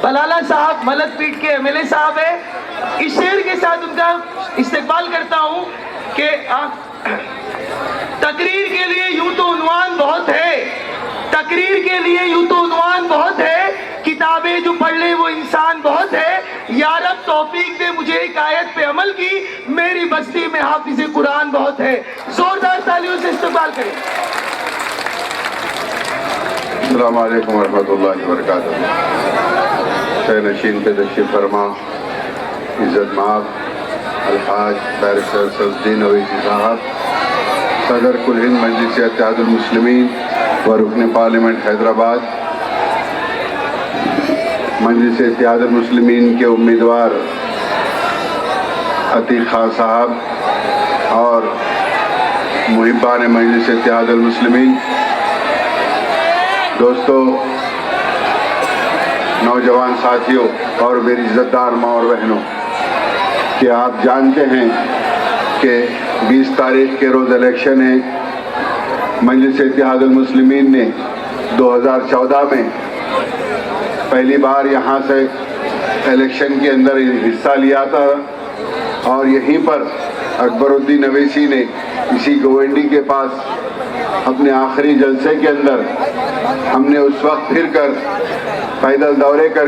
بلالہ صاحب ملک پیٹ کے MLA صاحب ہیں. اس شعر کے ساتھ ان کا استقبال کرتا ہوں کہ تقریر کے لیے یوں تو عنوان بہت ہے، تقریر کے لیے یوں تو عنوان بہت ہے، کتابیں جو پڑھ لے وہ انسان بہت ہے. یا رب توفیق دے مجھے ایک آیت پہ عمل کی، میری بستی میں حافظ قرآن بہت ہے. زوردار تالیوں سے استقبال کریں. السلام علیکم ورحمۃ اللہ وبرکاتہ. شہ نشین پہ تشریف فرما عزت مآب الحاج بیرسٹر صفدین اویسی صاحب، صدر کل ہند مجلس اتحاد المسلمین و رکن پارلیمنٹ حیدرآباد، مجلس اتحاد المسلمین کے امیدوار عتیق خان صاحب اور محبان مجلس اتحاد المسلمین، دوستو، نوجوان ساتھیوں اور میری عزت دار ماں اور بہنوں، کہ آپ جانتے ہیں کہ 20 تاریخ کے روز الیکشن ہے. مجلس اتحاد المسلمین نے 2014 میں پہلی بار یہاں سے الیکشن کے اندر حصہ لیا تھا، اور یہیں پر اکبر الدین اویسی نے اسی گوونڈی کے پاس اپنے آخری جلسے کے اندر ہم نے اس وقت پھر کر پیدل دورے کر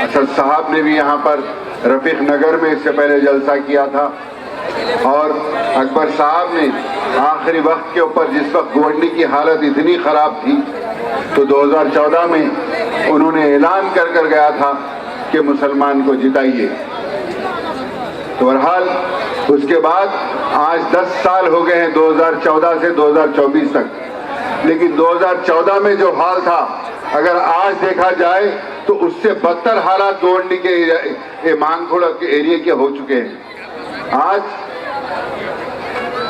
اسد صاحب نے بھی یہاں پر رفیق نگر میں اس سے پہلے جلسہ کیا تھا، اور اکبر صاحب نے آخری وقت کے اوپر جس وقت گوونڈی کی حالت اتنی خراب تھی تو 2014 میں انہوں نے اعلان کر گیا تھا کہ مسلمان کو جتائیے. تو بہرحال اس کے بعد آج 10 سال ہو گئے ہیں 2014 سے 2024 تک، لیکن 2014 میں جو حال تھا اگر آج دیکھا جائے تو اس سے بدتر حالات گوونڈی کے مانگھوڑا کے ایریے کے ہو چکے ہیں. آج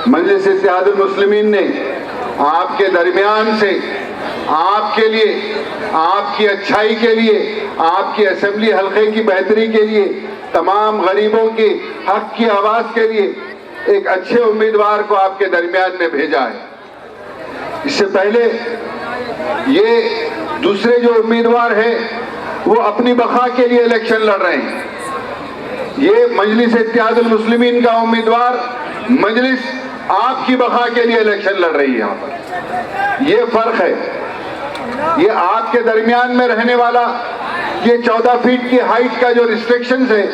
مجلس اتحاد المسلمین نے آپ کے درمیان سے آپ کے لیے، آپ کی اچھائی کے لیے، آپ کی اسمبلی حلقے کی بہتری کے لیے، تمام غریبوں کی حق کی آواز کے لیے ایک اچھے امیدوار کو آپ کے درمیان میں بھیجا ہے. اس سے پہلے یہ دوسرے جو امیدوار ہیں وہ اپنی بقا کے لیے الیکشن لڑ رہے ہیں. یہ مجلس اتحاد المسلمین کا امیدوار مجلس آپ کی بقا کے لیے الیکشن لڑ رہی ہے. یہاں پر یہ فرق ہے. یہ آپ کے درمیان میں رہنے والا، یہ 14 فیٹ کی ہائٹ کا جو ریسٹرکشنز ہے،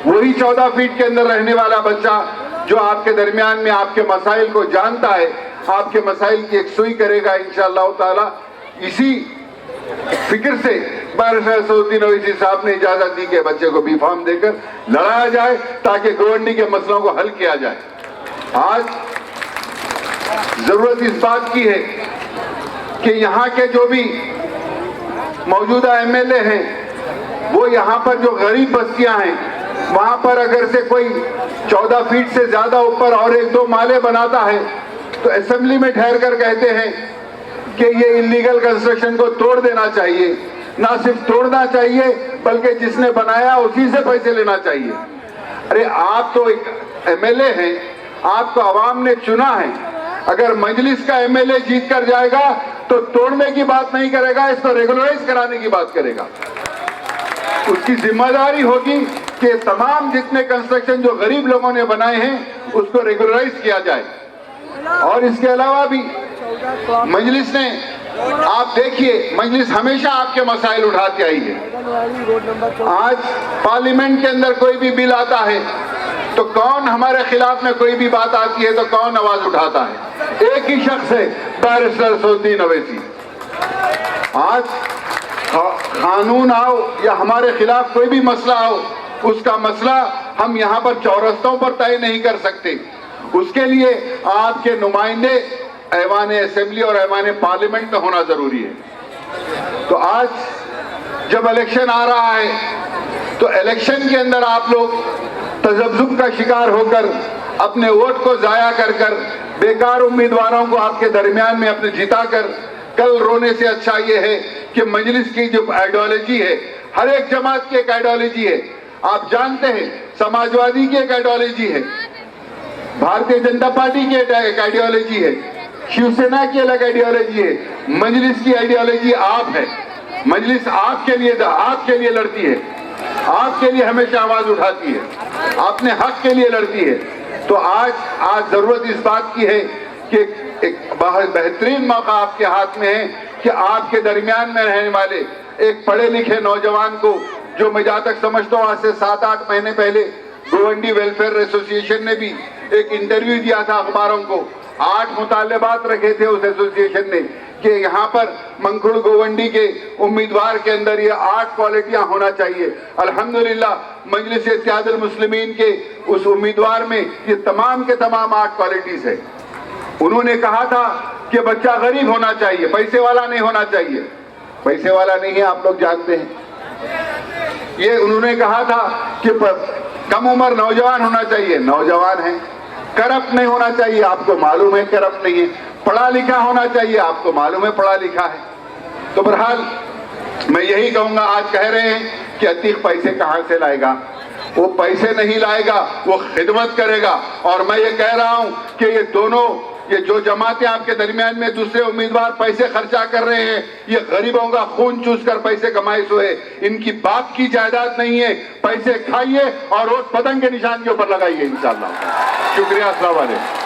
وہی 14 فیٹ کے اندر رہنے والا بچہ جو آپ کے درمیان میں آپ کے مسائل کو جانتا ہے، آپ کے مسائل کی یکسوئی کرے گا انشاءاللہ تعالی. اسی فکر سے بیرسٹر صفدین اویسی صاحب نے اجازت دی کہ بچے کو بی فارم دے کر لڑایا جائے تاکہ گوونڈی کے مسئلوں کو حل کیا جائے. آج ضرورت اس بات کی ہے کہ یہاں کے جو بھی موجودہ MLA ہیں وہ یہاں پر جو غریب بستیاں ہیں وہاں پر اگر سے کوئی 14 فیٹ سے زیادہ اوپر اور 1-2 مالے بناتا ہے تو اسمبلی میں ٹھہر کر کہتے ہیں کہ یہ انلیگل کنسٹرکشن کو توڑ دینا چاہیے. نہ صرف توڑنا چاہیے بلکہ جس نے بنایا اسی سے پیسے لینا چاہیے. ارے آپ تو ایک MLA ہیں، آپ کو عوام نے چنا ہے. اگر مجلس کا MLA جیت کر جائے گا تو توڑنے کی بات نہیں کرے گا، اس کو ریگولرائز کرانے کی بات کرے گا. اس کی ذمہ داری ہوگی کہ تمام جتنے کنسٹرکشن جو غریب لوگوں نے بنائے ہیں اس کو ریگولرائز کیا جائے. اور اس کے علاوہ بھی مجلس نے، آپ دیکھیے، مجلس ہمیشہ آپ کے مسائل اٹھاتی آئی ہے. آج پارلیمنٹ کے اندر کوئی بھی بل آتا ہے تو کون ہمارے خلاف میں کوئی بھی بات آتی ہے تو کون آواز اٹھاتا ہے؟ ایک ہی شخص ہے، بیرسٹر صفدین اویسی. آج قانون آؤ یا ہمارے خلاف کوئی بھی مسئلہ آؤ، اس کا مسئلہ ہم یہاں پر چورستوں پر طے نہیں کر سکتے. اس کے لیے آپ کے نمائندے ایوان اسمبلی اور ایوان پارلیمنٹ میں ہونا ضروری ہے. تو آج جب الیکشن آ رہا ہے تو الیکشن کے اندر آپ لوگ تذبذب کا شکار ہو کر اپنے ووٹ کو ضائع کر بیکار امیدواروں کو آپ کے درمیان میں اپنے جتا کر کل رونے سے اچھا یہ ہے کہ مجلس کی جو آئیڈیالوجی ہے، ہر ایک جماعت کی ایک آئیڈیالوجی ہے. آپ جانتے ہیں سماجوادی کی ایک آئیڈیالوجی ہے، بھارتیہ جنتا پارٹی کی ایک آئیڈیالوجی ہے، شیو سینا کی الگ آئیڈیالوجی ہے. مجلس کی آئیڈیالوجی آپ ہے. مجلس آپ کے لیے لڑتی ہے, آپ کے لیے ہمیشہ آواز اٹھاتی ہے, اپنے حق کے لیے لڑتی ہے. تو آج ضرورت اس بات کی ہے کہ ایک بہترین موقع آپ کے ہاتھ میں ہے کہ آپ کے درمیان میں رہنے والے ایک پڑھے لکھے نوجوان کو, جو میں جہاں تک سمجھتا ہوں آج سے 7-8 مہینے پہلے گوونڈی ویلفیئر ایسوسی ایشن نے بھی ایک انٹرویو دیا تھا اخباروں کو, 8 مطالبات رکھے تھے اس ایسوسی ایشن نے کہ یہاں پر منکھڑ گوونڈی کے امیدوار کے اندر یہ 8 کوالٹیاں ہونا چاہیے. الحمدللہ مجلس اتحاد المسلمین کے اس امیدوار میں یہ تمام کے تمام 8 کوالٹیز ہے. انہوں نے کہا تھا کہ بچہ غریب ہونا چاہیے, پیسے والا نہیں ہونا چاہیے. پیسے والا نہیں ہے, آپ لوگ جانتے ہیں. یہ انہوں نے کہا تھا کہ کم عمر نوجوان ہونا چاہیے, نوجوان ہیں. کرپٹ نہیں ہونا چاہیے, آپ کو معلوم ہے کرپٹ نہیں ہے. پڑھا لکھا ہونا چاہیے, آپ کو معلوم ہے پڑھا لکھا ہے. تو بہرحال میں یہی کہوں گا, آج کہہ رہے ہیں کہ عتیق پیسے کہاں سے لائے گا, وہ پیسے نہیں لائے گا, وہ خدمت کرے گا. اور میں یہ کہہ رہا ہوں کہ یہ جو جماعتیں آپ کے درمیان میں دوسرے امیدوار پیسے خرچہ کر رہے ہیں, یہ غریبوں کا خون چوس کر پیسے کمائے ہوئے, ان کی باپ کی جائیداد نہیں ہے. پیسے کھائیے اور ووٹ پتنگ کے نشان کے اوپر لگائیے انشاءاللہ. شکریہ, السلام علیکم.